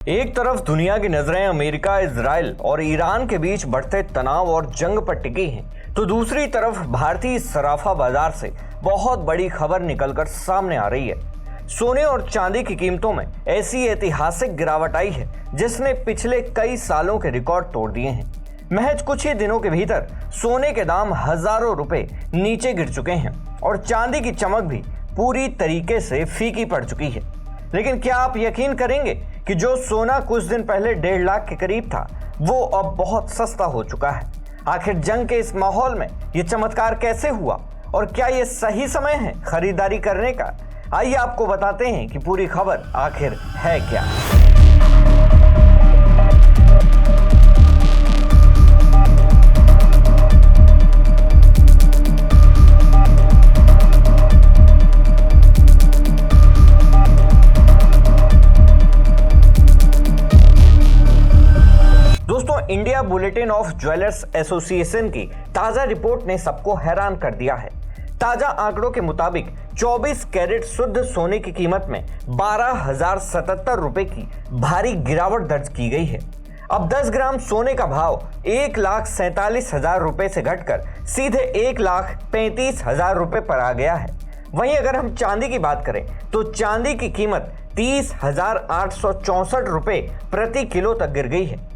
एक तरफ दुनिया की नजरें अमेरिका, इजराइल और ईरान के बीच बढ़ते तनाव और जंग पर टिकी हैं, तो दूसरी तरफ भारतीय सराफा बाजार से बहुत बड़ी खबर निकलकर सामने आ रही है। सोने और चांदी की कीमतों में ऐसी ऐतिहासिक गिरावट आई है जिसने पिछले कई सालों के रिकॉर्ड तोड़ दिए हैं। महज कुछ ही दिनों के भीतर सोने के दाम हजारों रुपए नीचे गिर चुके हैं और चांदी की चमक भी पूरी तरीके से फीकी पड़ चुकी है। लेकिन क्या आप यकीन करेंगे कि जो सोना कुछ दिन पहले 1.5 लाख के करीब था, वो अब बहुत सस्ता हो चुका है। आखिर जंग के इस माहौल में ये चमत्कार कैसे हुआ और क्या ये सही समय है खरीदारी करने का? आइए आपको बताते हैं कि पूरी खबर आखिर है क्या। India bulletin of jewellers association की ताजा रिपोर्ट ने सबको हैरान कर दिया है। ताजा आंकड़ों के मुताबिक 24 कैरेट शुद्ध सोने की कीमत में 12,077 रुपए की भारी गिरावट दर्ज की गई है। अब 10 ग्राम सोने का भाव 1,47,000 रुपए से घटकर सीधे 1,35,000 रुपए पर आ गया है। वहीं अगर हम चांदी की बात करें तो चांदी की कीमत 30,864 रुपए प्रति किलो तक गिर गई है।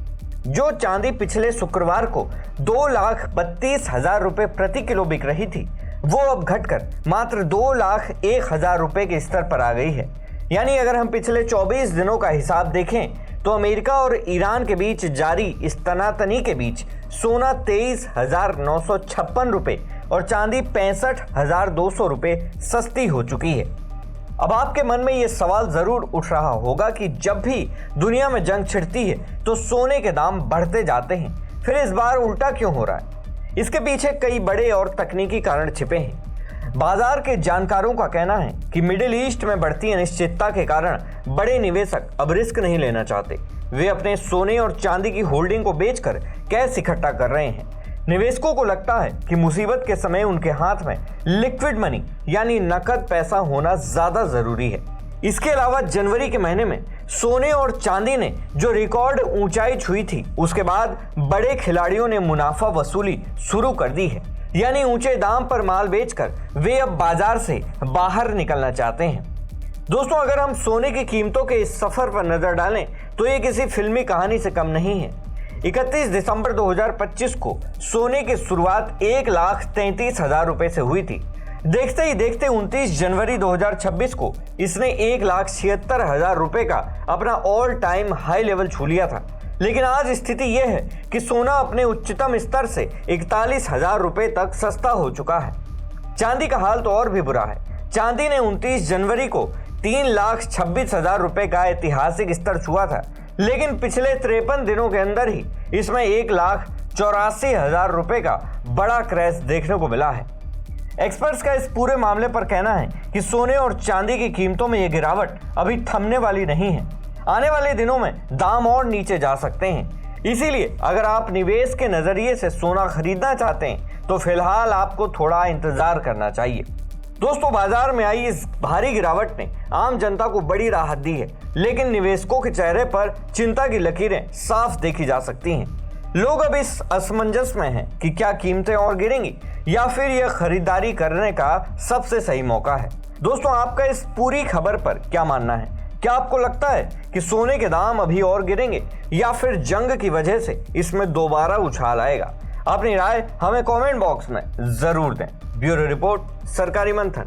जो चांदी पिछले शुक्रवार को 2,32,000 रुपए प्रति किलो बिक रही थी, वो अब घटकर मात्र 2,01,000 रुपए के स्तर पर आ गई है। यानी अगर हम पिछले 24 दिनों का हिसाब देखें तो अमेरिका और ईरान के बीच जारी इस तनातनी के बीच सोना 23,956 रुपए और चांदी 65,200 रुपए सस्ती हो चुकी है। अब आपके मन में ये सवाल जरूर उठ रहा होगा कि जब भी दुनिया में जंग छिड़ती है तो सोने के दाम बढ़ते जाते हैं, फिर इस बार उल्टा क्यों हो रहा है? इसके पीछे कई बड़े और तकनीकी कारण छिपे हैं। बाजार के जानकारों का कहना है कि मिडिल ईस्ट में बढ़ती अनिश्चितता के कारण बड़े निवेशक अब रिस्क नहीं लेना चाहते। वे अपने सोने और चांदी की होल्डिंग को बेचकर कैश इकट्ठा कर रहे हैं। निवेशकों को लगता है कि मुसीबत के समय उनके हाथ में लिक्विड मनी यानी नकद पैसा होना ज्यादा जरूरी है। इसके अलावा जनवरी के महीने में सोने और चांदी ने जो रिकॉर्ड ऊंचाई छुई थी, उसके बाद बड़े खिलाड़ियों ने मुनाफा वसूली शुरू कर दी है। यानी ऊंचे दाम पर माल बेचकर वे अब बाजार से बाहर निकलना चाहते हैं। दोस्तों, अगर हम सोने की कीमतों के इस सफर पर नजर डालें तो ये किसी फिल्मी कहानी से कम नहीं है। 31 दिसंबर 2025 को सोने की शुरुआत 1,33,000 रुपए से हुई थी। देखते ही देखते 29 जनवरी 2026 को इसने 1,76,000 रुपए का अपना ऑल टाइम हाई लेवल छू लिया था। लेकिन आज स्थिति यह है कि सोना अपने उच्चतम स्तर से 41,000 रुपए तक सस्ता हो चुका है। चांदी का हाल तो और भी बुरा है। चांदी ने 29 जनवरी को 3,26,000 रुपए का ऐतिहासिक स्तर छुआ था, लेकिन पिछले 53 दिनों के अंदर ही इसमें 1,84,000 रुपए का बड़ा क्रैश देखने को मिला है। एक्सपर्ट्स का इस पूरे मामले पर कहना है कि सोने और चांदी की कीमतों में यह गिरावट अभी थमने वाली नहीं है। आने वाले दिनों में दाम और नीचे जा सकते हैं। इसीलिए अगर आप निवेश के नजरिए से सोना खरीदना चाहते हैं तो फिलहाल आपको थोड़ा इंतजार करना चाहिए। दोस्तों, बाजार में आई इस भारी गिरावट ने आम जनता को बड़ी राहत दी है, लेकिन निवेशकों के चेहरे पर चिंता की लकीरें साफ देखी जा सकती हैं। लोग अब इस असमंजस में हैं कि क्या कीमतें और गिरेंगी या फिर यह खरीदारी करने का सबसे सही मौका है। दोस्तों, आपका इस पूरी खबर पर क्या मानना है? क्या आपको लगता है कि सोने के दाम अभी और गिरेंगे या फिर जंग की वजह से इसमें दोबारा उछाल आएगा? अपनी राय हमें कमेंट बॉक्स में जरूर दें। ब्यूरो रिपोर्ट, सरकारी मंथन।